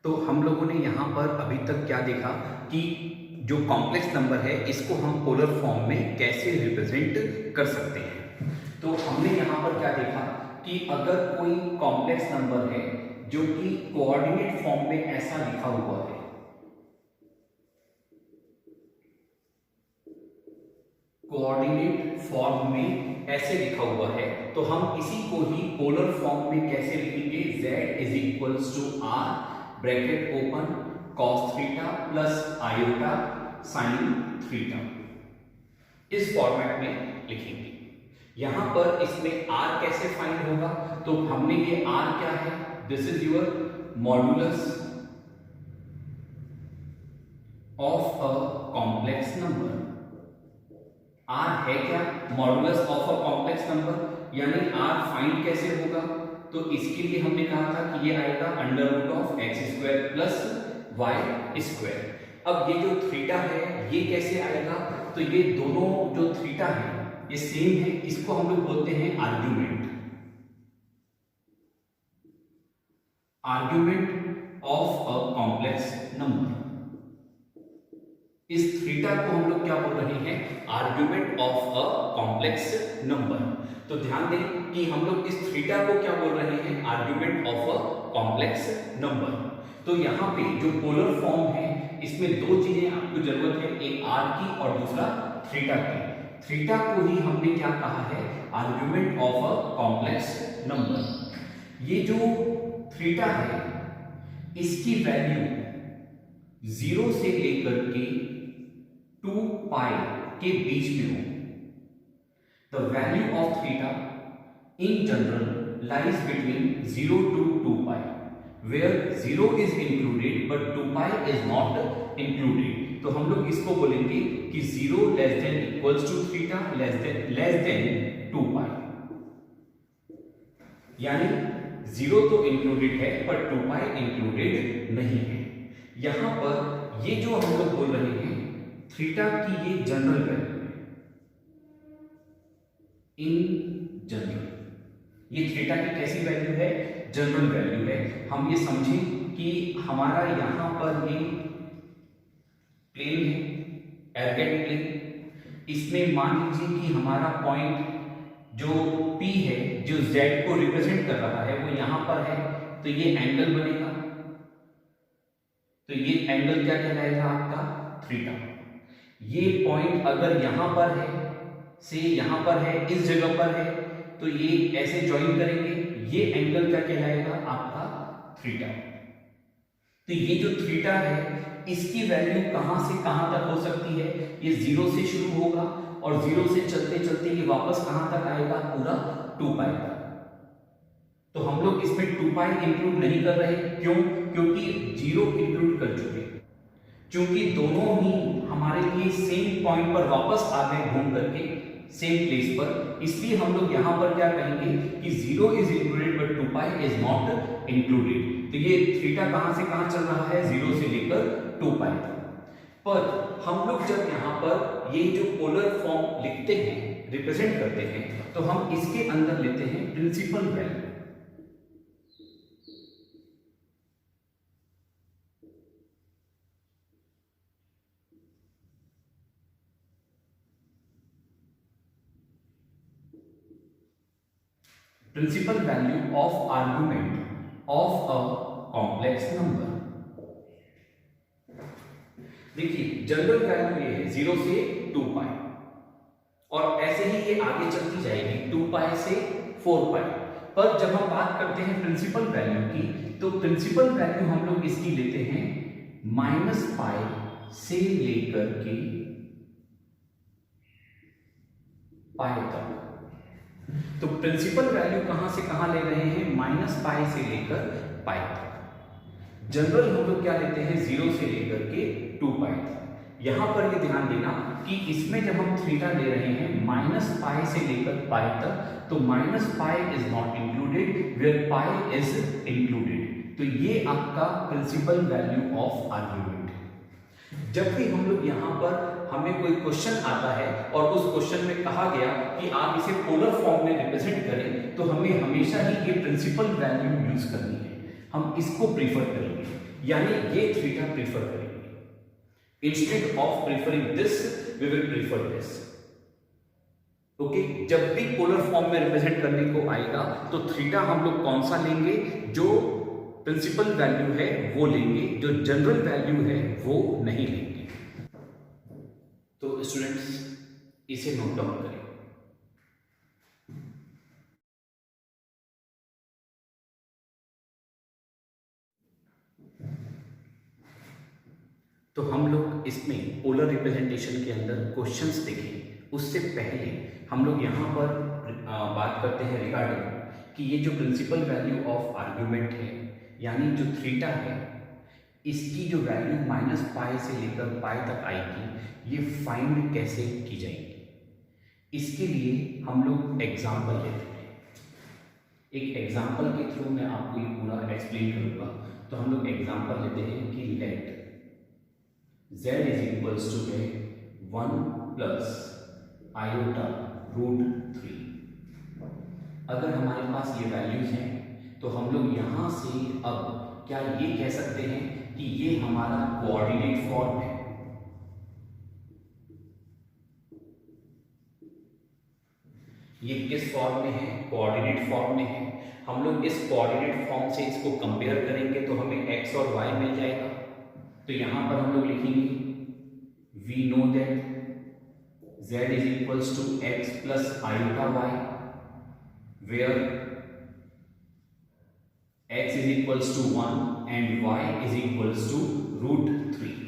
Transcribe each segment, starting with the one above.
तो हम लोगों ने यहाँ पर अभी तक क्या देखा कि जो कॉम्प्लेक्स नंबर है इसको हम पोलर फॉर्म में कैसे रिप्रेजेंट कर सकते हैं। तो हमने यहाँ पर क्या देखा कि अगर कोई कॉम्प्लेक्स नंबर है जो कि कोऑर्डिनेट फॉर्म में ऐसा लिखा हुआ है, कोऑर्डिनेट फॉर्म में ऐसे लिखा हुआ है, तो हम इसी को ही पोलर फॉर्म में कैसे लिखेंगे, z is equals to r bracket open cos theta plus iota sine theta, इस फॉर्मेट में लिखेंगे। यहां पर इसमें r कैसे फाइंड होगा, तो हमने ये r क्या है, this is your modulus of a complex number. r है क्या, modulus of a complex number, यानी r फाइंड कैसे होगा, तो इसके लिए हमने कहा था कि ये आएगा under root of x square plus y square. अब ये जो थीटा है ये कैसे आएगा, तो ये दोनों जो थीटा है ये सेम है, इसको हम लोग बोलते हैं argument, argument of a complex number. इस थीटा को हम लोग क्या बोल रहे हैं, argument of a complex number. तो ध्यान दें कि हम लोग इस थीटा को क्या बोल रहे हैं, argument of a complex number. तो यहाँ पे जो पोलर फॉर्म है इसमें दो चीजें आपको जरूरत है, एक r की और दूसरा थीटा की। थीटा को ही हमने क्या कहा है, argument of a complex number. ये जो थीटा है इसकी वैल्यू 0 से लेकर के 2 पाई के बीच में हो। The value of theta in general lies between 0 to 2 pi, where 0 is included but 2 pi is not included. तो हम लोग इसको बोलेंगे कि 0 less than equals to theta less than 2 pi, यानी 0 तो इंक्लूडेड है पर 2 पाई इंक्लूडेड नहीं है। यहां पर ये जो हम लोग बोल रहे हैं थीटा की ये जनरल वैल्यू है, इन जनरल ये थीटा की कैसी वैल्यू है, जनरल वैल्यू है। हम ये समझें कि हमारा यहां पर ये प्लेन है, एर्गेट प्लेन, इसमें मान लीजिए कि हमारा पॉइंट जो P है जो Z को रिप्रेजेंट कर रहा है वो यहां पर है, तो ये एंगल बनेगा, तो ये एंगल क्या कहलाएगा आपका, थीटा। ये पॉइंट अगर यहां पर है, से यहां पर है, इस जगह पर है, तो ये ऐसे ज्वाइन करेंगे, ये एंगल क्या कहलाएगा आपका थीटा। तो ये जो थीटा है इसकी वैल्यू कहां से कहां तक हो सकती है, ये 0 से शुरू होगा और 0 से चलते चलते ये वापस कहां तक आएगा, पूरा 2 पाई तक। तो हम लोग इसमें 2 पाई इंक्लूड नहीं कर रहे, क्यों, क्योंकि 0 इंक्लूड कर चुके, क्योंकि दोनों ही हमारे लिए सेम पॉइंट पर वापस आ गए घूम करके सेम प्लेस पर, इसलिए हम लोग यहां पर क्या कहेंगे कि 0 is included but 2 pi is not included. तो ये थीटा कहां से कहां चल रहा है, 0 से लेकर 2 पाई तक। पर हम लोग जब यहां पर ये जो पोलर फॉर्म लिखते हैं, रिप्रेजेंट करते हैं, तो हम इसके अंदर लेते हैं principal value. Principal value of argument of a complex number. देखिए जनरल वैल्यू ये है 0 से 2 पाई, और ऐसे ही ये आगे चलती जाएगी 2 पाई से 4 पाई। पर जब हम बात करते हैं प्रिंसिपल वैल्यू की, तो प्रिंसिपल वैल्यू हम लोग इसकी लेते हैं -पाई से लेकर के पाई तक। तो प्रिंसिपल वैल्यू कहां से कहां ले रहे हैं, -पाई से लेकर पाई तक। जनरल हम लोग क्या लेते हैं, 0 से लेकर के 2 पाई तक। यहां पर ये ध्यान देना कि इसमें जब हम थीटा ले रहे हैं -पाई से लेकर पाई तक, तो -pi is not included where pi is included. तो ये आपका प्रिंसिपल वैल्यू ऑफ आर्ग्यूमेंट। जब भी हम लोग यहाँ पर हमें कोई क्वेश्चन आता है और उस क्वेश्चन में कहा गया कि आप इसे पोलर फॉर्म में रिप्रेजेंट करें, तो हमें हमेशा ही ये प्रिंसिपल वैल्यू यूज करनी है, हम इसको प्रीफर करेंगे। यानी ये थीटा प्रीफर करेंगे। Instead of preferring this we will prefer this. Okay, जब भी पोलर फॉर्म में रिप्रेजेंट करने को आएगा तो थीटा हम लोग कौन सा लेंगे, जो प्रिंसिपल वैल्यू है वो लेंगे, जो जनरल वैल्यू है वो नहीं लेंगे। तो स्टूडेंट्स इसे नोट डाउन करें। तो हम लोग इसमें पोलर रिप्रेजेंटेशन के अंदर क्वेश्चंस देखें, उससे पहले हम लोग यहाँ पर बात करते हैं रिगार्डिंग कि ये जो प्रिंसिपल वैल्यू ऑफ आर्ग्यूमेंट है, यानी जो थीटा है, इसकी जो वैल्यू -π से लेकर π तक आएगी, ये फाइंड कैसे की जाएगी। इसके लिए हम लोग एग्जाम्पल लेते हैं। एक एग्जाम्पल के थ्रू मैं आपको ये पूरा एक्सप्लेन करूँगा। तो हम लोग एग्जाम्पल लेते हैं कि let z is equals to है 1 प्लस आयोटा रूट 3। अगर हमारे पास ये वैल्यूज हैं तो हम लोग यहाँ से अब क्या ये कह सकते हैं कि ये हमारा कोऑर्डिनेट फॉर्म है। ये किस फॉर्म में है, कोऑर्डिनेट फॉर्म में है। हम लोग इस कोऑर्डिनेट फॉर्म से इसको कंपेयर करेंगे तो हमें x और y मिल जाएगा। तो यहां पर हम लोग लिखेंगे we know that z is equals to x plus iota y, where x is equals to 1 and y is equals to root 3।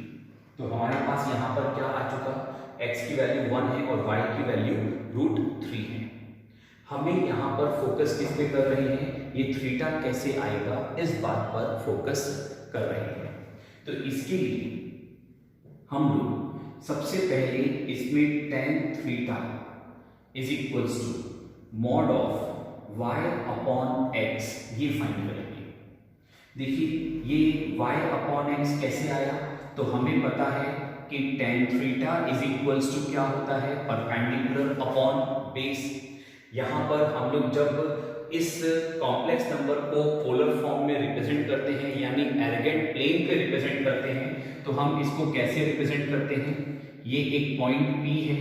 तो हमारे पास यहां पर क्या आ चुका, x की वैल्यू 1 है और y की वैल्यू रूट 3 है। हमें यहां पर फोकस किस पे कर रहे हैं, ये थीटा कैसे आएगा इस बात पर फोकस कर रहे हैं। तो इसके लिए हम लोग सबसे पहले इसमें tan theta is equals to mod of y upon x ये फाइंड करेंगे। देखिए ये y अपॉन x कैसे आया, तो हमें पता है कि tan theta is equals to क्या होता है, परपेंडिकुलर अपॉन बेस। यहाँ पर हम लोग जब इस कॉम्प्लेक्स नंबर को पोलर फॉर्म में रिप्रेजेंट करते हैं, यानी एरोगेंट प्लेन पे रिप्रेजेंट करते हैं, तो हम इसको कैसे रिप्रेजेंट करते हैं। ये एक पॉइंट P है,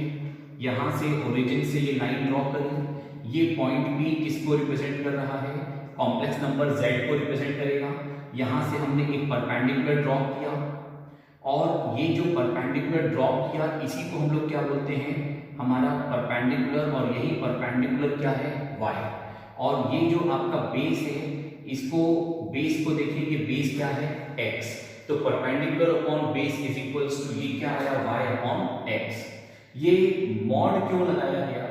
यहाँ से ओरिजिन से ये लाइन ड्रॉ करें। ये पॉइंट P किसको रिप्रेजेंट कर रहा है, कॉम्प्लेक्स नंबर Z को रिप्रेजेंट करेगा। यहाँ से हमने एक परपेंडिकुलर ड्रॉ किया और ये जो परपेंडिकुलर ड्रॉ किया इसी को हम लोग क्या बोलते हैं, हमारा परपेंडिकुलर, और यही परपेंडिकुलर क्या है, y। और ये जो आपका बेस है, इसको बेस को देखिए, ये बेस क्या है, x। तो perpendicular upon base is equals to ये क्या आया, y अपॉन x। ये मॉड क्यों लगाया गया,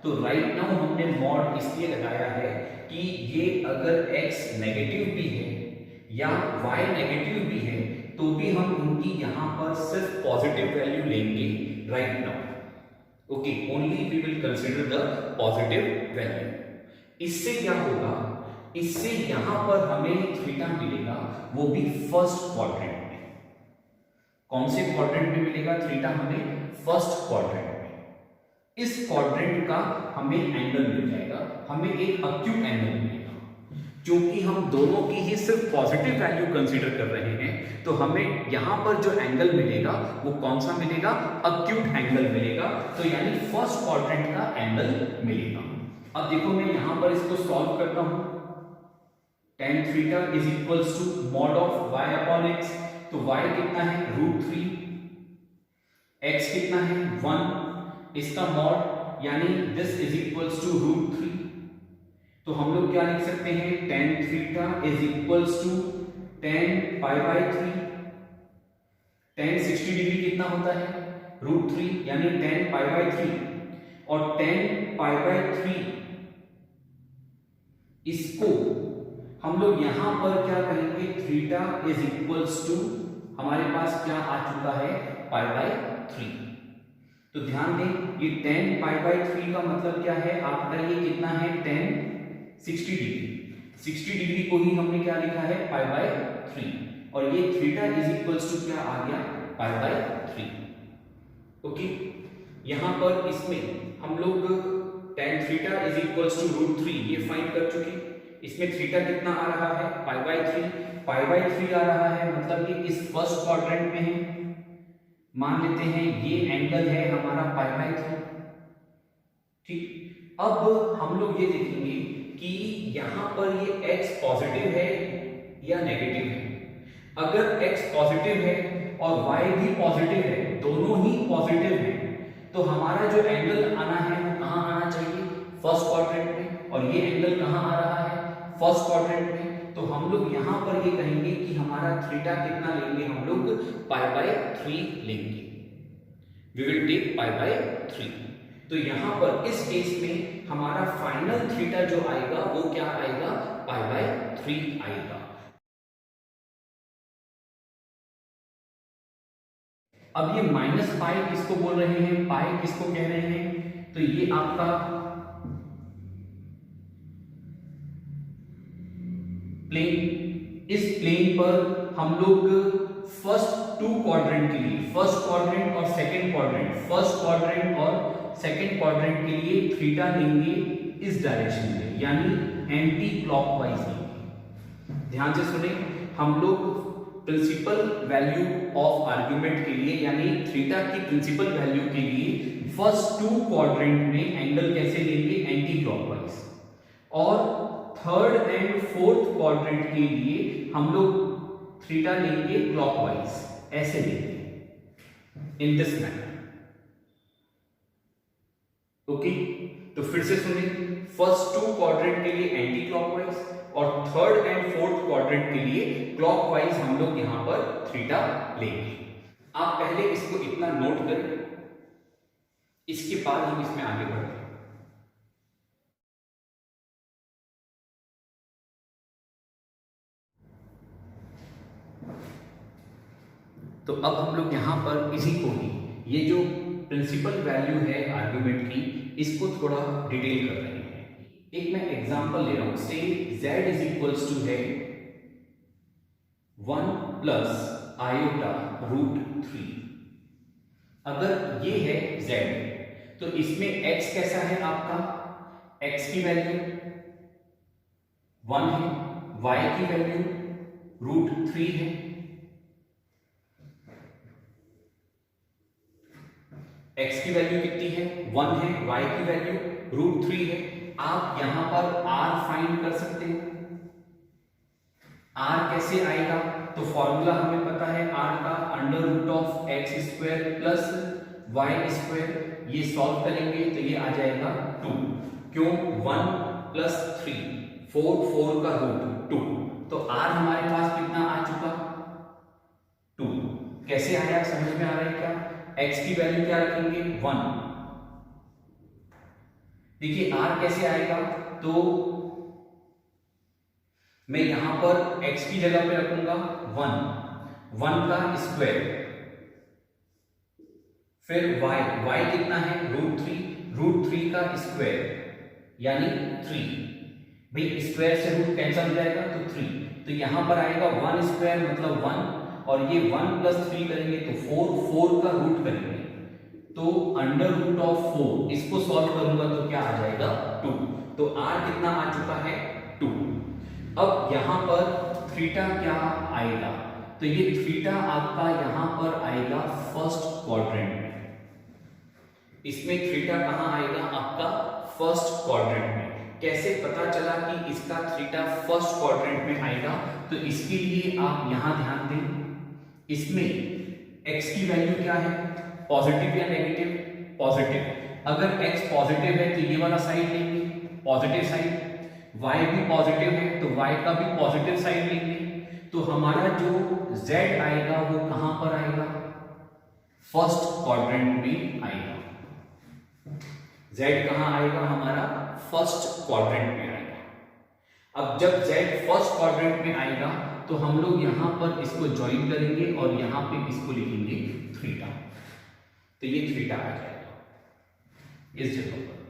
तो राइट नाउ हमने मॉड इसलिए लगाया है कि ये अगर x नेगेटिव भी है या y नेगेटिव भी है तो भी हम उनकी यहां पर सिर्फ पॉजिटिव वैल्यू लेंगे right now. Okay, only we will consider the positive value. इससे क्या होगा, इससे यहां पर हमें थीटा मिलेगा, वो भी फर्स्ट क्वाड्रेंट में। कौन से क्वाड्रेंट में मिलेगा थीटा, हमें फर्स्ट क्वाड्रेंट में। इस क्वाड्रेंट का हमें एंगल मिल जाएगा, हमें एक अक्यूट एंगल मिलेगा। क्योंकि हम दोनों की ही सिर्फ पॉजिटिव वैल्यू कंसीडर कर रहे हैं, तो हमें यहां पर जो एंगल मिलेगा वो कौन सा मिलेगा, अक्यूट एंगल मिलेगा। तो यानी फर्स्ट क्वाड्रेंट का एंगल मिलेगा। अब देखो मैं यहां पर इसको सॉल्व करता हूं। tan theta is equals to mod of y upon x। तो y कितना है, √3, x कितना है 1, इसका मॉड यानी दिस इज इक्वल्स टू √3। तो हम लोग क्या लिख सकते हैं, tan theta is equals to tan π/3। tan 60 degree कितना होता है, √3, यानी tan π/3। और tan π/3 इसको हम लोग यहां पर क्या कहेंगे, थीटा इज इक्वल्स टू हमारे पास क्या आ चुका है, π/3। तो ध्यान दें ये tan π/3 का मतलब क्या है आपका, ये कितना है tan 60 डिग्री। 60 डिग्री को ही हमने क्या लिखा है, π/3, और ये थीटा इज इक्वल्स टू क्या आ गया, π/3। ओके, यहां पर इसमें हम लोग tan theta is equals to √3 ये फाइंड कर चुके। इसमें थीटा कितना आ रहा है, पाई बाई 3, पाई बाई 3 आ रहा है, मतलब कि इस फर्स्ट क्वाड्रेंट में है। मान लेते हैं ये एंगल है हमारा पाई बाई 3। ठीक, अब हम लोग ये देखेंगे कि यहां पर ये x पॉजिटिव है या नेगेटिव है। अगर x पॉजिटिव है और y भी पॉजिटिव है, दोनों ही पॉजिटिव हैं, तो हमारा जो एंगल आना है वो कहां आना चाहिए, फर्स्ट क्वाड्रेंट में। और ये एंगल कहां आ रहा है, फर्स्ट क्वाड्रेंट में। तो हम लोग यहां पर ये कहेंगे कि हमारा थीटा कितना लेंगे, हम लोग पाई बाय 3 लेंगे। We will take pi by 3। तो यहां पर इस केस में हमारा फाइनल थीटा जो आएगा वो क्या आएगा, पाई बाय 3 आएगा। अब ये माइनस पाई किसको बोल रहे हैं, पाई किसको कह रहे हैं, तो ये आपका प्लेन। इस प्लेन पर हम लोग फर्स्ट 2 क्वाड्रेंट के लिए, फर्स्ट क्वाड्रेंट और सेकंड क्वाड्रेंट, फर्स्ट क्वाड्रेंट और सेकंड क्वाड्रेंट के लिए थीटा लेंगे इस डायरेक्शन में, यानी एंटी क्लॉकवाइज लेंगे। ध्यान से सुने, हम लोग प्रिंसिपल वैल्यू ऑफ आर्गुमेंट के लिए, यानी थीटा की प्रिंसिपल वैल्यू के लिए फर्स्ट 2 क्वाड्रेंट में एंगल कैसे लेंगे, एंटी क्लॉकवाइज। और थर्ड एंड फोर्थ क्वाड्रेंट के लिए हम लोग थीटा लेंगे क्लॉकवाइज, ऐसे लेंगे इन दिस मैनर। ओके, तो फिर से सुनिए, फर्स्ट 2 क्वाड्रेंट के लिए एंटी क्लॉकवाइज और थर्ड एंड फोर्थ क्वाड्रेंट के लिए क्लॉकवाइज हम लोग यहां पर थीटा लेंगे। आप पहले इसको इतना नोट करें, इसके बाद हम इसमें आगे बढ़ते हैं। तो अब हम लोग यहां पर इसी को ही, ये जो प्रिंसिपल वैल्यू है आर्गुमेंट की, इसको थोड़ा डिटेल कर रहे हैं। एक मैं एग्जांपल ले रहा हूं, से z इज इक्वल्स टू है 1 प्लस आयोटा रूट 3। अगर ये है z, तो इसमें x कैसा है आपका, x की वैल्यू 1 है, y की वैल्यू रूट 3 है। x की वैल्यू कितनी है, 1 है, y की वैल्यू रूट 3 है। आप यहां पर r फाइंड कर सकते हैं। r कैसे आएगा, तो फॉर्मूला हमें पता है r का, under root of x square plus y square. ये सॉल्व करेंगे तो ये आ जाएगा 2। क्यों, 1 प्लस 3, 4 का रूट 2। तो r हमारे पास कितना आ चुका, 2। कैसे आया, समझ में आ रहा है क्या, x की वैल्यू क्या रखेंगे, 1। देखिए r कैसे आएगा, तो मैं यहां पर x की जगह पे रखूंगा 1 का स्क्वायर, फिर y कितना है, रूट 3 का स्क्वायर यानी 3। भाई स्क्वायर से रूट कैंसिल हो जाएगा तो 3, तो यहां पर आएगा 1 स्क्वायर मतलब 1, और ये 1 प्लस 3 करेंगे तो 4 का रूट करेंगे तो अंडर रूट ऑफ 4, इसको सॉल्व करूंगा तो क्या आ जाएगा 2। तो r कितना आ चुका है, 2। अब यहां पर थीटा क्या आएगा, तो ये थीटा आपका यहां पर आएगा फर्स्ट क्वाड्रेंट में। इसमें थीटा कहां आएगा आपका, फर्स्ट क्वाड्रेंट में। कैसे पता चला कि इसका थीटा फर्स्ट क्वाड्रेंट में आएगा, तो इसके लिए आप यहां ध्यान दें, इसमें x की वैल्यू क्या है, पॉजिटिव या नेगेटिव, पॉजिटिव। अगर x पॉजिटिव है तो ये वाला साइड लेंगे, पॉजिटिव साइड। y भी पॉजिटिव है तो y का भी पॉजिटिव साइड लेंगे। तो हमारा जो z आएगा वो कहां पर आएगा, फर्स्ट क्वाड्रेंट में आएगा। z कहां आएगा हमारा, फर्स्ट क्वाड्रेंट में आएगा। अब जब z फर्स्ट क्वाड्रेंट में आएगा तो हम लोग यहां पर इसको ज्वाइन करेंगे और यहां पे इसको लिखेंगे थीटा, तो ये थीटा आ जाएगा इस जगह पर।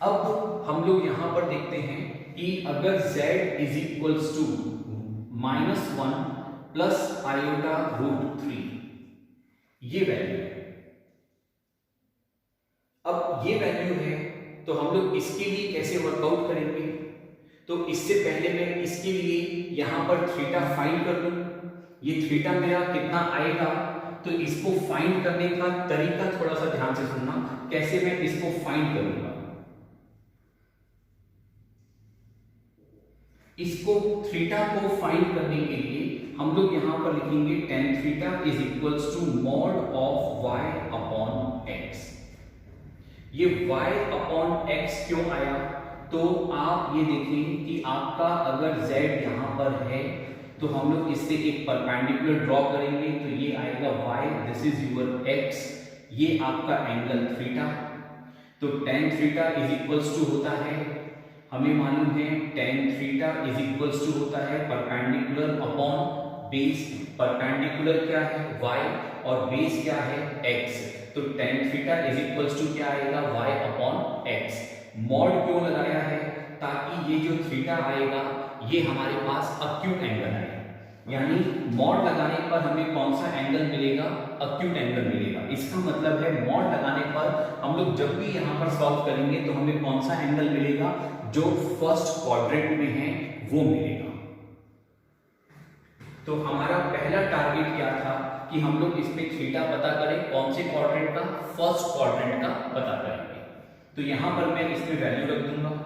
अब हम लोग यहां पर देखते हैं कि अगर z is equals to -1 plus iota root 3, ये वैल्यू है। अब ये वैल्यू है तो हम लोग इसके लिए कैसे वर्कआउट करेंगे? तो इससे पहले मैं इसके लिए यहां पर थीटा फाइंड कर लूं। ये थीटा मेरा कितना आएगा, तो इसको फाइंड करने का तरीका थोड़ा सा ध्यान से सुनना, कैसे मैं इसको फाइंड करूंगा। इसको थीटा को फाइंड करने के लिए हम लोग यहां पर लिखेंगे tan theta is equals to mod of y upon x। ये y अपॉन x क्यों आया? तो आप ये देखें कि आपका अगर z यहां पर है तो हम लोग इससे एक परपेंडिकुलर ड्रॉ करेंगे, तो ये आएगा y, this is your x, ये आपका एंगल थीटा। तो tan theta is equals to होता है, हमें मालूम है tan theta is equals to होता है परपेंडिकुलर अपॉन बेस। परपेंडिकुलर क्या है? y, और बेस क्या है? x। तो tan theta is equals to क्या आएगा? y upon x। मॉड क्यों लगाया है? ताकि ये जो थीटा आएगा ये हमारे पास अक्यूट एंगल है, यानी मॉड लगाने पर हमें कौन सा एंगल मिलेगा? अक्यूट एंगल मिलेगा। इसका मतलब है मॉड लगाने पर हम लोग जब भी यहां पर सॉल्व करेंगे तो हमें कौन सा एंगल मिलेगा? जो फर्स्ट क्वाड्रेंट में है वो मिलेगा। तो हमारा पहला टारगेट क्या था कि हम लोग इसमें थीटा पता करें, कौन से क्वाड्रेंट का? फर्स्ट क्वाड्रेंट का पता करेंगे। तो यहां पर मैं इसमें वैल्यू रख दूंगा।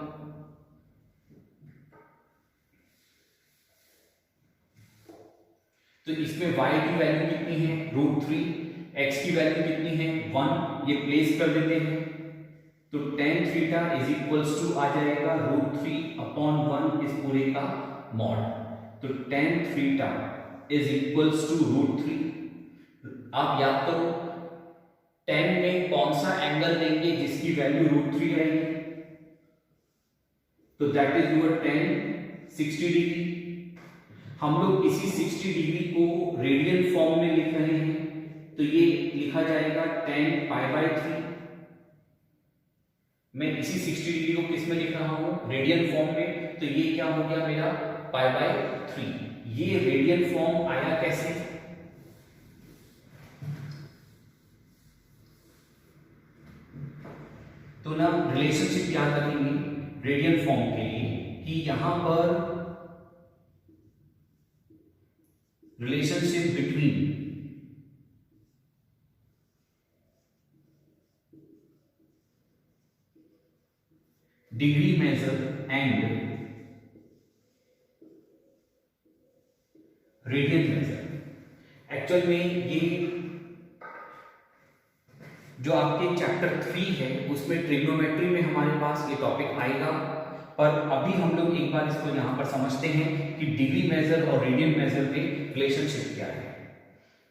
तो इसमें y की वैल्यू कितनी है? √3। x की वैल्यू कितनी है? 1। ये प्लेस कर देते हैं। तो tan theta is equals to आ जाएगा √3 अपॉन 1 इस पूरे का मॉड। तो tan theta is equals to √3। आप याद करो tan में कौन सा एंगल लेंगे जिसकी वैल्यू √3 रहेगी? तो that is your tan 60 degree. हम लोग इसी 60 डिग्री को रेडियन फॉर्म में लिख रहे हैं, तो ये लिखा जाएगा tan π/3। मैं इसी 60 डिग्री को किस में लिख रहा हूं? रेडियन फॉर्म में। तो ये क्या हो गया मेरा? π/3। ये रेडियन फॉर्म आया कैसे? तो ना रिलेशनशिप याद रखेंगे रेडियन फॉर्म के लिए कि यहां पर relationship between degree measure and radian measure. Actual में ये जो आपके चैप्टर 3 है उसमें ट्रिग्नोमेट्री में हमारे पास ये टॉपिक आएगा, पर अभी हम लोग एक बार इसको यहां पर समझते हैं कि डिग्री मेजर और रेडियन मेजर में रिलेशनशिप क्या है।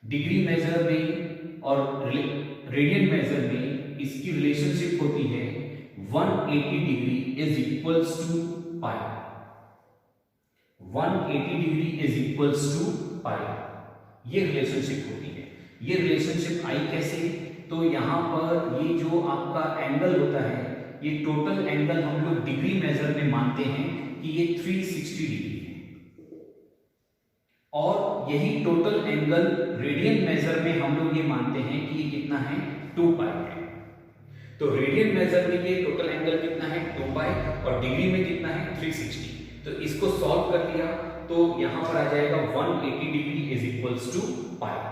डिग्री मेजर में और रेडियन मेजर में इसकी रिलेशनशिप होती है 180 degree is equals to pi. 180 degree is equals to pi, ये रिलेशनशिप होती है। ये रिलेशनशिप आई कैसे? तो यहां पर ये जो आपका एंगल होता है, ये टोटल एंगल हम लोग डिग्री मेजर में मानते हैं कि ये 360 डिग्री है, और यही टोटल एंगल रेडियन मेजर में हम लोग ये मानते हैं कि ये कितना है? 2 पाई है। तो रेडियन मेजर में ये टोटल एंगल कितना है? 2 पाई, और डिग्री में कितना है? 360। तो इसको सॉल्व कर लिया तो यहां पर आ जाएगा 180 डिग्री इज इक्वल्स टू पाई।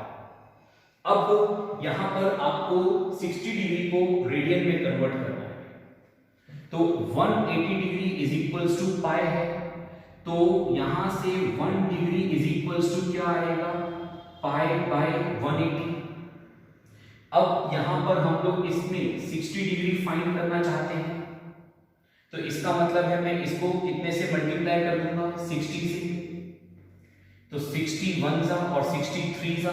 अब यहां पर आपको 60 डिग्री को रेडियन में कन्वर्ट करना है, तो 180 डिग्री इज इक्वल्स टू पाई है, तो यहां से 1 डिग्री इज इक्वल्स टू क्या आएगा? Pi by 180। अब यहां पर हम लोग इसमें 60 डिग्री फाइंड करना चाहते हैं, तो इसका मतलब है मैं इसको कितने से मल्टीप्लाई कर दूंगा? 60 से। तो 61 जा और 63 जा,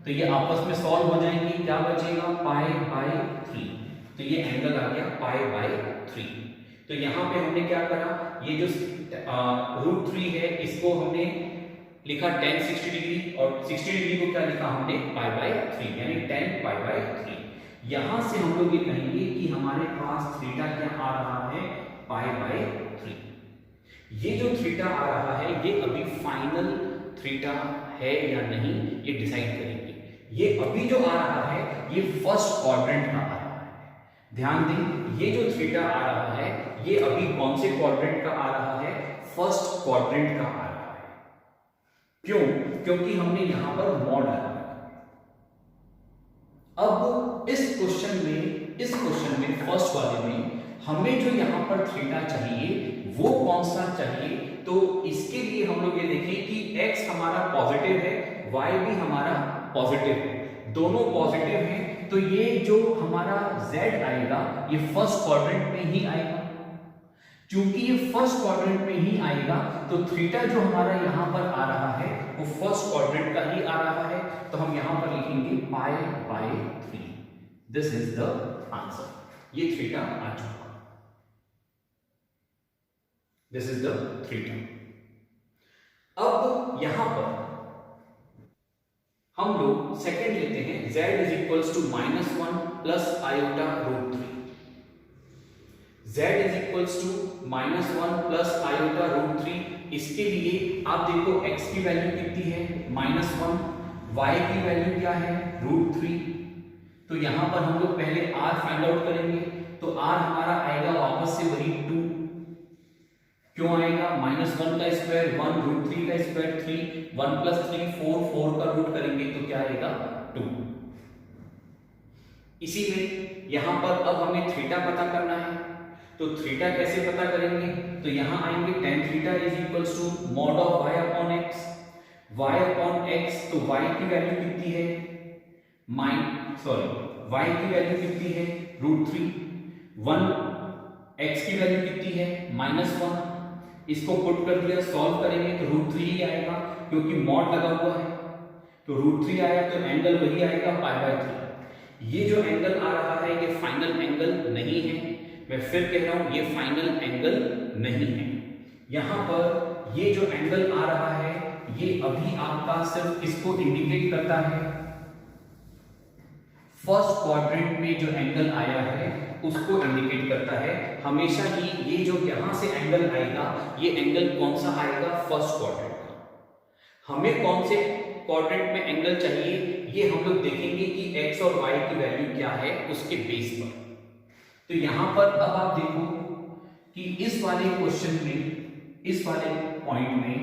तो ये आपस में सॉल्व हो जाएंगे। क्या बचेगा? पाई बाय 3। तो ये एंगल आ गया पाई बाय 3। तो यहां पे हमने क्या करा? ये जो √3 है इसको हमने लिखा tan 60 डिग्री, और 60 डिग्री को क्या लिखा हमने? पाई बाय 3, यानी tan पाई बाय 3। यहां से हम लोग ये कहेंगे कि हमारे पास थीटा क्या आ रहा है? पाई बाय 3। ये जो थीटा आ रहा है ये अभी फाइनल थीटा है या नहीं ये डिसाइड करेंगे। ये अभी जो आ रहा है ये फर्स्ट क्वाड्रेंट का आ रहा है, ध्यान दें, ये जो थीटा आ रहा है ये अभी कौन से क्वाड्रेंट का आ रहा है? फर्स्ट क्वाड्रेंट का आ रहा है। क्यों? क्योंकि हमने यहां पर मॉड लगाया। अब इस क्वेश्चन में फर्स्ट वाले में हमें जो यहां पर थीटा चाहिए वो कौन सा चाहिए? तो इसके लिए हम लोग ये देखें कि x हमारा पॉजिटिव है, y भी हमारा पॉजिटिव है, दोनों पॉजिटिव हैं, तो ये जो हमारा z आएगा ये फर्स्ट क्वाड्रेंट में ही आएगा। क्योंकि ये फर्स्ट क्वाड्रेंट में ही आएगा तो थीटा जो हमारा यहां पर आ रहा है वो फर्स्ट क्वाड्रेंट का ही आ रहा है, तो हम यहां पर लिखेंगे पाई by 3। This is the answer. ये थीटा आ चुका, दिस इज द थीटा। अब यहां पर हम लोग सेकंड लेते हैं, z is equals to -1 plus iota root 3। z is equals to -1 plus iota root 3। इसके लिए आप देखो x की वैल्यू कितनी है? -1, y की वैल्यू क्या है? रूट 3। तो यहां पर हम लोग पहले r फाइंड आउट करेंगे, तो r हमारा आएगा वापस से वही 2। क्यों आएगा? -1 का स्क्वायर 1, रूट 3 का स्क्वायर 3, 1 प्लस 3 4, 4 का रूट करेंगे तो क्या आएगा? 2। इसी में यहां पर अब हमें थीटा पता करना है, तो थीटा कैसे पता करेंगे? तो यहां आएंगे tan theta is equals to mod of y upon x, y upon x, तो y की वैल्यू कितनी है? y की वैल्यू कितनी है? रूट 3। 1 x की वैल्यू कितनी है? -1। इसको पुट कर दिया, सॉल्व करेंगे तो रूट 3 ही आएगा, क्योंकि मॉड लगा हुआ है, तो रूट 3 आया तो एंगल वही आएगा पाई बाय 3। ये जो एंगल आ रहा है ये फाइनल एंगल नहीं है, मैं फिर कह रहा हूं ये फाइनल एंगल नहीं है। यहां पर ये जो एंगल आ रहा है ये अभी आपका सिर्फ किसको इंडिकेट करता है? फर्स्ट क्वाड्रेंट में जो एंगल आया है उसको इंडिकेट करता है। हमेशा ही ये जो यहां से एंगल आएगा ये एंगल कौन सा आएगा? फर्स्ट क्वाड्रेंट का। हमें कौन से क्वाड्रेंट में एंगल चाहिए ये हम लोग देखेंगे कि x और y की वैल्यू क्या है उसके बेस पर। तो यहां पर अब आप देखो कि इस वाले क्वेश्चन में, इस वाले पॉइंट में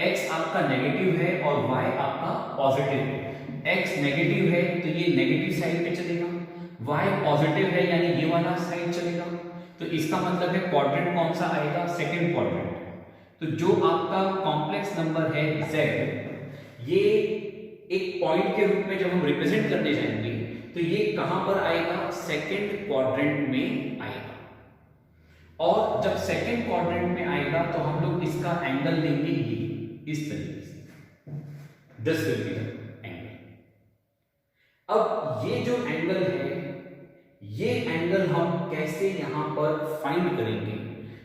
x आपका नेगेटिव है और y आपका पॉजिटिव है। x नेगेटिव है तो ये नेगेटिव साइड पे चलेगा, y पॉजिटिव है यानी ये वाला साइड चलेगा। तो इसका मतलब है क्वाड्रेंट कौन सा आएगा? Second quadrant. तो जो आपका कॉम्प्लेक्स नंबर है z, ये एक पॉइंट के रूप में जब हम रिप्रेजेंट करने जाएंगे तो ये कहां पर आएगा? सेकंड क्वाड्रेंट में आएगा। और जब सेकंड क्वाड्रेंट में आएगा तो हम लोग इसका एंगल लेंगे ये इस तरीके से, this will be the angle. अब ये जो एंगल है ये एंगल हम कैसे यहां पर फाइंड करेंगे?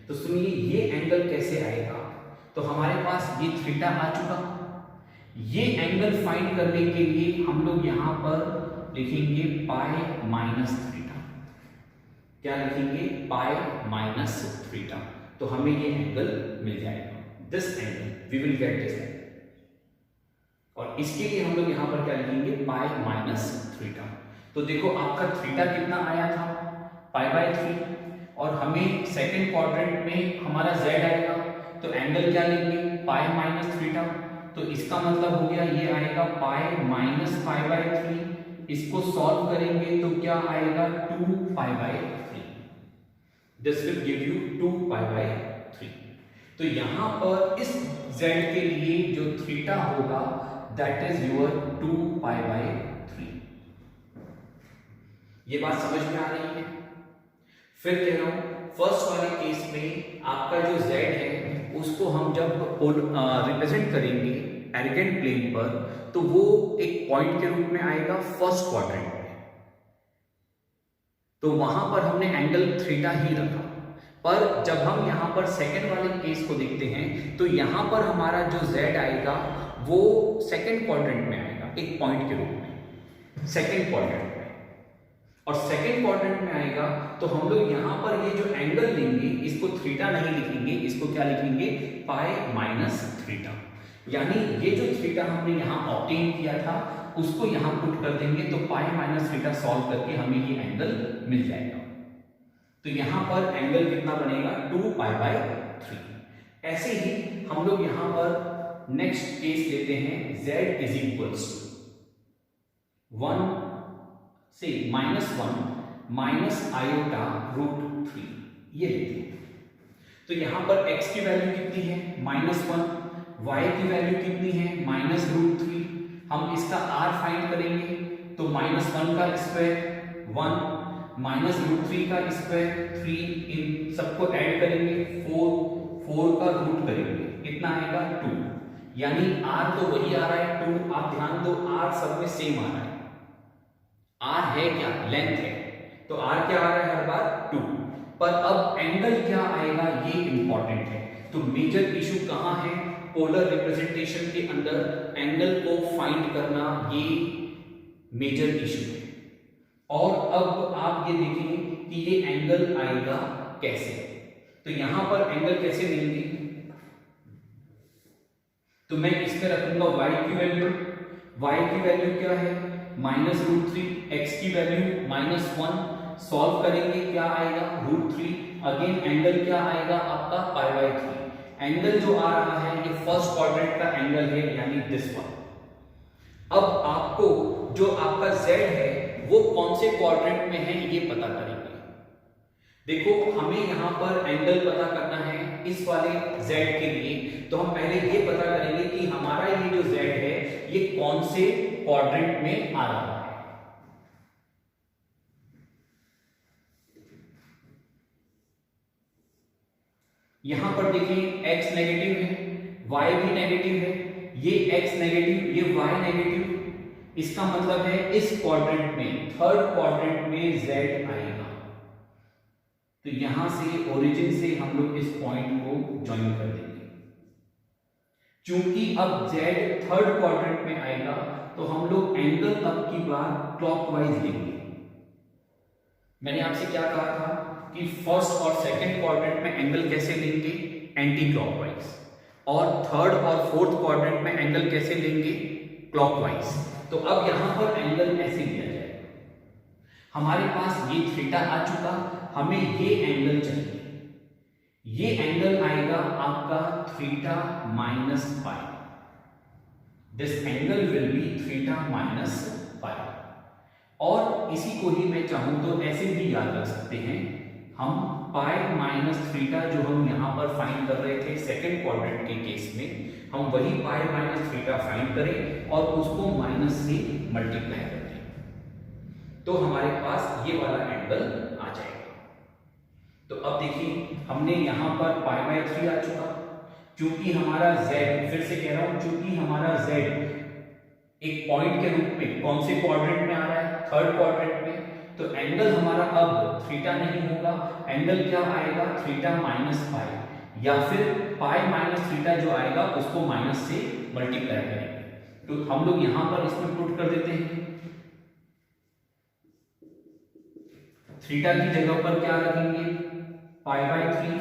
तो सुनिए ये एंगल कैसे आएगा? तो हमारे पास ये थीटा आ चुका। ये एंगल फाइंड करने के लिए हम लोग यहां पर लिखेंगे पाई माइनस थीटा। क्या लिखेंगे? Pi minus theta. तो हमें ये एंगल मिल जाएगा, this angle, we will get this angle. और इसके लिए हम लोग यहां पर क्या लिखेंगे? Pi minus theta. तो देखो आपका थीटा कितना आया था? Pi by 3। और हमें सेकंड क्वाड्रेंट में हमारा z आएगा, तो एंगल क्या लेंगे? पाई माइनस थीटा। तो इसका मतलब हो गया ये आएगा पाई माइनस पाई बाय 3। इसको सॉल्व करेंगे तो क्या आएगा? 2 पाई by 3। This will give you 2 pi by 3। तो यहां पर इस z के लिए जो थीटा होगा that is your 2 pi by 3। ये बात समझ में आ रही है? फिर कह रहा हूं फर्स्ट वाले केस में आपका जो z है उसको हम जब रिप्रेजेंट करेंगे एरोगेंट प्लेन पर तो वो एक पॉइंट के रूप में आएगा फर्स्ट क्वाड्रेंट में, तो वहां पर हमने एंगल थीटा ही रखा। पर जब हम यहां पर सेकंड वाले केस को देखते हैं तो यहां पर हमारा जो z आएगा वो सेकंड क्वाड्रेंट में आएगा, एक पॉइंट के रूप में सेकंड क्वाड्रेंट में। और सेकंड क्वाड्रेंट में आएगा तो हम लोग यहां पर ये जो एंगल लेंगे इसको थीटा नहीं लिखेंगे, इसको क्या लिखेंगे? Pi minus theta. यानी ये जो थीटा हमने यहां ऑब्टेन किया था उसको यहां पुट कर देंगे तो पाई माइनस थीटा सॉल्व करके हमें ये एंगल मिल जाएगा। तो यहां पर एंगल कितना बनेगा 2π/3। ऐसे ही हम लोग यहां पर नेक्स्ट केस लेते हैं z इज इक्वल्स टू 1 से -1 माइनस आयोटा √3 ये लेते हैं। तो यहां पर x की वैल्यू कितनी है -1, y की वैल्यू कितनी है -√3। हम इसका r फाइंड करेंगे तो -1 का स्क्वायर 1 -√3 का स्क्वायर 3, इन सबको ऐड करेंगे 4 का रूट करेंगे कितना आएगा 2, यानी r तो वही आ रहा है 2। आप ध्यान दो r सब में सेम आ रहा है। r है क्या लेंथ है, तो r क्या आ रहा है हर बार 2। पर अब एंगल क्या आएगा ये इंपॉर्टेंट है। तो मेजर इशू कहां है, पोलर रिप्रेजेंटेशन के अंदर एंगल को फाइंड करना ये मेजर इशू है। और अब आप ये देखेंगे कि ये एंगल आएगा कैसे। तो यहां पर एंगल कैसे मिलेंगे, तो मैं इसमें रखूंगा y की वैल्यू क्या है -√3, x की वैल्यू -1, सॉल्व करेंगे क्या आएगा √3। अगेन एंगल क्या आएगा आपका π/3। एंगल जो आ रहा है ये फर्स्ट क्वाड्रेंट का एंगल है, यानी दिस वन। अब आपको जो आपका z है वो कौन से क्वाड्रेंट में है ये पता करेंगे। देखो हमें यहां पर एंगल पता करना है इस वाले z के लिए, तो हम पहले ये पता करेंगे कि हमारा ये जो z है ये कौन से क्वाड्रेंट में आ रहा है। यहां पर देखिए x नेगेटिव है, y भी नेगेटिव है, ये x नेगेटिव ये y नेगेटिव। इसका मतलब है इस क्वाड्रेंट में थर्ड क्वाड्रेंट में z आएगा। तो यहां से ओरिजिन से हम लोग इस पॉइंट को ज्वाइन कर देंगे। चूंकि अब z थर्ड क्वाड्रेंट में आएगा तो हम लोग एंगल अब की बार क्लॉकवाइज लेंगे। मैंने आपसे क्या कहा था कि फर्स्ट और सेकंड क्वाड्रेंट में एंगल कैसे लेंगे एंटी क्लॉकवाइज, और थर्ड और फोर्थ क्वाड्रेंट में एंगल कैसे लेंगे क्लॉकवाइज। तो अब यहां पर एंगल ऐसे लिया जाएगा, हमारे पास ये थीटा आ चुका, हमें ये एंगल चाहिए। ये एंगल आएगा आपका theta -π। This angle will be theta -π। और इसी को ही मैं चाहूं तो ऐसे भी याद रख सकते हैं, हम π-θ जो हम यहां पर फाइंड कर रहे थे सेकंड क्वाड्रेंट के केस में, हम वही π-θ फाइंड करें और उसको माइनस से मल्टीप्लाई कर दें, तो हमारे पास ये वाला एंगल आ जाएगा। तो अब देखिए हमने यहां पर π/3 आ चुका, क्योंकि हमारा z, फिर से कह रहा हूं, चूंकि हमारा z एक पॉइंट के रूप में कौन से क्वाड्रेंट में आ रहा है थर्ड क्वाड्रेंट में, तो एंगल हमारा अब थीटा नहीं होगा, एंगल क्या आएगा थीटा -π, या फिर π-θ जो आएगा उसको माइनस से मल्टीप्लाई करेंगे। तो हम लोग यहां पर इसमें पुट कर देते हैं, थीटा की जगह पर क्या रखेंगे π/3।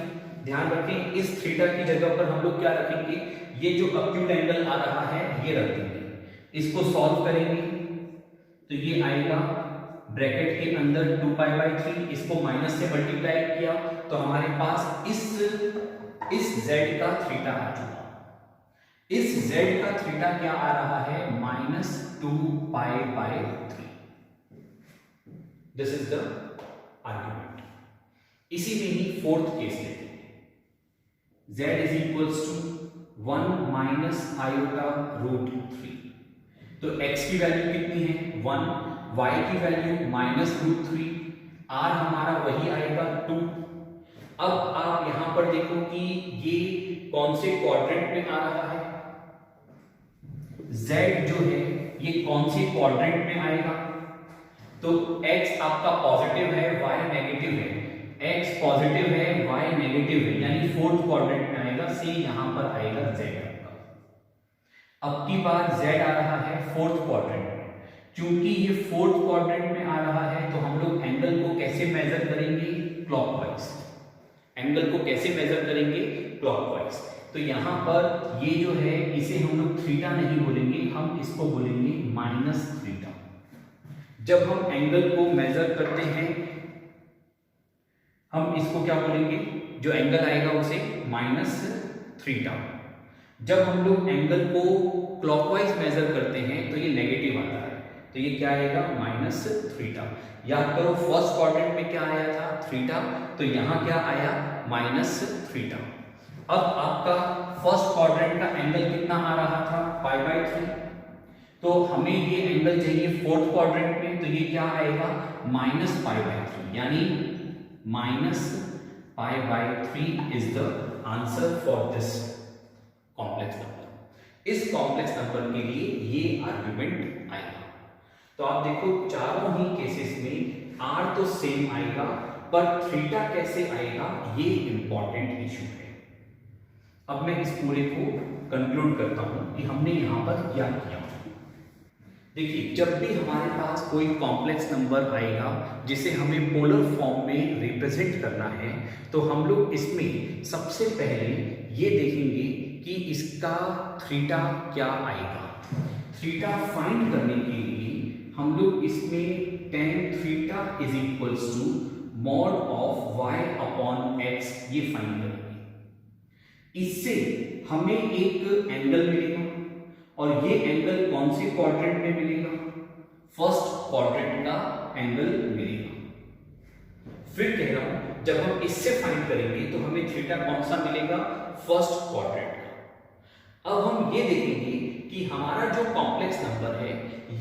ध्यान रखें इस थीटा की जगह पर हम लोग क्या रखेंगे, ये जो अक्यूट एंगल आ रहा है ये रख देंगे। इसको सॉल्व करेंगे तो ये आएगा ब्रैकेट के अंदर 2π/3, इसको माइनस से मल्टीप्लाई किया तो हमारे पास इस z का थीटा आ चुका। इस z का थीटा क्या आ रहा है -2π/3। This is the argument. इसी में ही फोर्थ केस लेते हैं, z is equals to 1 - i/√3। तो x की वैल्यू कितनी है 1, y की वैल्यू -√3, r हमारा वही आएगा 2। अब आप यहां पर देखो कि ये कौन से क्वाड्रेंट में आ रहा है, z जो है ये कौन से क्वाड्रेंट में आएगा, तो x आपका पॉजिटिव है y नेगेटिव है, x पॉजिटिव है y नेगेटिव है, यानी फोर्थ क्वाड्रेंट में आएगा, से यहां पर आएगा z आपका। अब की बार z आ रहा है फोर्थ क्वाड्रेंट में, क्योंकि ये फोर्थ क्वाड्रेंट में आ रहा है तो हम लोग एंगल को कैसे मेजर करेंगे क्लॉकवाइज। एंगल को कैसे मेजर करेंगे क्लॉकवाइज। तो यहां पर ये जो है इसे हम लोग थीटा नहीं बोलेंगे, हम इसको बोलेंगे -θ। जब हम एंगल को मेजर करते हैं हम इसको क्या बोलेंगे, जो एंगल आएगा उसे माइनस थीटा। जब हम लोग एंगल को क्लॉकवाइज मेजर करते हैं तो ये नेगेटिव आता है, तो ये क्या आएगा माइनस थीटा। याद करो फर्स्ट क्वाड्रेंट में क्या आया था थीटा, तो यहाँ क्या आया माइनस थीटा। अब आपका फर्स्ट क्वाड्रेंट का एंगल कितना आ रहा था π/3, तो हमें ये एंगल चाहिए फोर्थ क्वाड्रेंट में, तो ये क्या आएगा माइनस π/3, यानी minus π/3 is the answer for this complex number. इस कॉम्प्लेक्स नंबर के लिए ये आर्गुमेंट आएगा। तो आप देखो चारों ही केसेस में r तो सेम आएगा, पर थीटा कैसे आएगा ये इंपॉर्टेंट इशू है। अब मैं इस पूरे को कंक्लूड करता हूं कि हमने यहां पर क्या किया। देखिए जब भी हमारे पास कोई कॉम्प्लेक्स नंबर आएगा जिसे हमें पोलर फॉर्म में रिप्रेजेंट करना है, तो हम लोग इसमें सबसे पहले ये देखेंगे कि इसका थीटा क्या आएगा। थीटा फाइंड करने के लिए हम लोग इसमें tan theta is equals to mod of y upon x ये फाइंड करेंगे। इससे हमें एक एंगल मिलेगा, और ये एंगल कौन से क्वाड्रेंट में मिलेगा, फर्स्ट क्वाड्रेंट का एंगल मिलेगा। फिर कह रहा हूं जब हम इससे फाइंड करेंगे तो हमें थीटा कौन सा मिलेगा, फर्स्ट क्वाड्रेंट का। अब हम ये देखेंगे कि हमारा जो कॉम्प्लेक्स नंबर है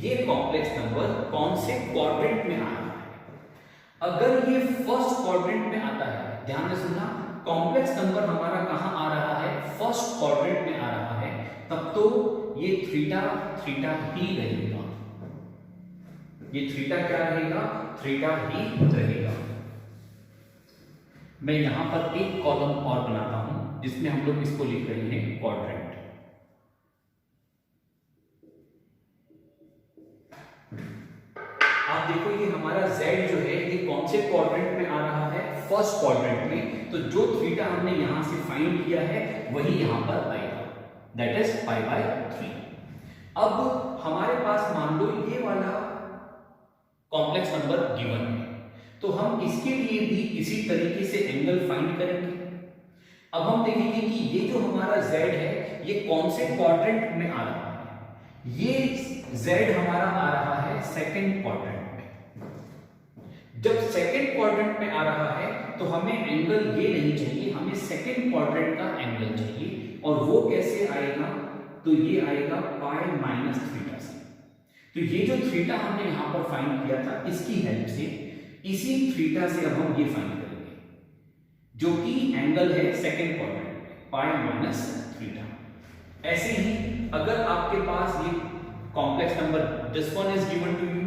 ये कॉम्प्लेक्स नंबर कौन से क्वाड्रेंट में आ रहा है। अगर ये फर्स्ट क्वाड्रेंट में आता है, ध्यान से सुनना, कॉम्प्लेक्स नंबर हमारा कहां आ रहा है, फर्स्ट क्वाड्रेंट में आ रहा है, तब तो ये थीटा थीटा ही रहेगा। ये थीटा क्या रहेगा, थीटा ही रहेगा। मैं यहां पर एक कॉलम और बनाता हूं जिसमें हम लोग इसको लिख रहे हैं क्वाड्रेंट। आप देखो ये हमारा z जो है ये कौन से क्वाड्रेंट में आ रहा है, फर्स्ट क्वाड्रेंट में। तो जो थीटा हमने यहां से फाइंड किया है वही यहां पर आएगा, दैट इज π/3। अब हमारे पास मान लो ये वाला कॉम्प्लेक्स नंबर गिवन है, तो हम इसके लिए भी इसी तरीके से एंगल फाइंड करेंगे। अब हम देखेंगे कि ये जो हमारा z है ये कौन से क्वाड्रेंट में आ रहा है। ये z हमारा आ रहा है सेकंड क्वाड्रेंट में। जब सेकंड क्वाड्रेंट में आ रहा है तो हमें एंगल ये नहीं चाहिए, हमें सेकंड क्वाड्रेंट का एंगल चाहिए। और वो कैसे आएगा, तो ये आएगा π-θ से। तो ये जो थीटा हमने यहां पर फाइंड किया था इसकी हेल्प से, इसी थीटा से अब हम ये फाइंड करेंगे जो कि एंगल है सेकंड क्वाड्रेंट में, π-θ। ऐसे ही अगर आपके पास ये complex number this one is given to you,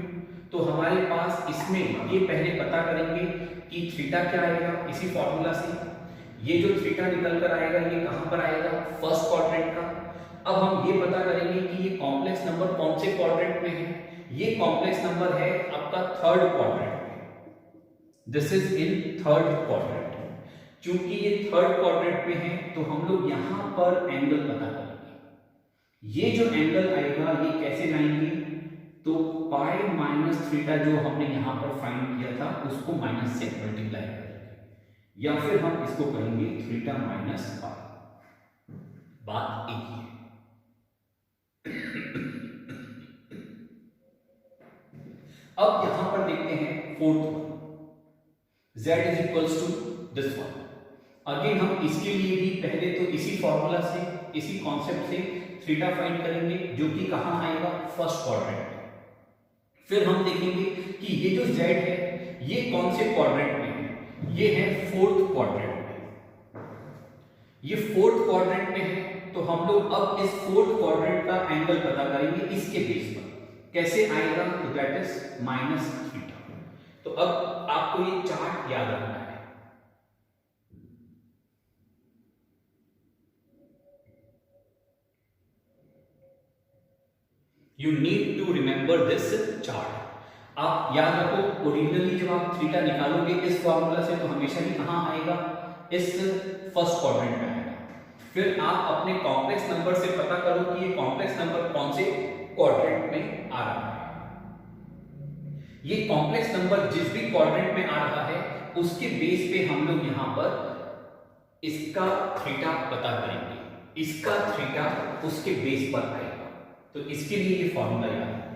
तो हमारे पास इसमें ये पहले पता करेंगे कि थीटा क्या आएगा इसी फॉर्मूला से। ये जो थीटा निकल कर आएगा ये कहां पर आएगा, फर्स्ट क्वाड्रेंट का। अब हम ये पता करेंगे कि ये कॉम्प्लेक्स नंबर कौन से क्वाड्रेंट में है। ये कॉम्प्लेक्स नंबर है आपका थर्ड क्वाड्रेंट में, this is in third quadrant. क्योंकि ये थर्ड क्वाड्रेंट में है तो हम लोग यहां पर एंगल पता करेंगे। ये जो एंगल आएगा ये कैसे लाएंगे, तो π-θ जो हमने यहां पर फाइंड किया था उसको माइनस से मल्टीप्लाई करेंगे, या फिर हम इसको कहेंगे थीटा माइनस π। बात एक ही है। अब यहां पर देखते हैं fourth one, z is equals to this one. Again हम इसके लिए भी पहले तो इसी फॉर्मूला से, इसी कॉन्सेप्ट से थीटा फाइंड करेंगे जो कि कहां आएगा, फर्स्ट क्वाड्रेंट में। फिर हम देखेंगे कि ये जो z है ये कौन से क्वाड्रेंट में है, ये है फोर्थ क्वाड्रेंट में। ये फोर्थ क्वाड्रेंट में है तो हम लोग अब इस फोर्थ क्वाड्रेंट का एंगल पता करेंगे इसके बेस पर। कैसे आएगा, तो दैट इज -θ। तो अब आपको ये चार्ट याद रखना है। You need to remember this chart. आप याद रखो ओरिजिनली जब आप थीटा निकालोगे इस फॉर्मूला से तो हमेशा ही कहां आएगा, इस फर्स्ट क्वाड्रेंट में आएगा। फिर आप अपने कॉम्प्लेक्स नंबर से पता करो कि ये कॉम्प्लेक्स नंबर कौन से क्वाड्रेंट में आ रहा है। ये कॉम्प्लेक्स नंबर जिस भी क्वाड्रेंट में आ रहा है उसके बेस पे हम लोग यहां पर इसका थीटा पता करेंगे, इसका थीटा उसके बेस पर आएगा। तो इसके लिए ये फॉर्मूला याद है।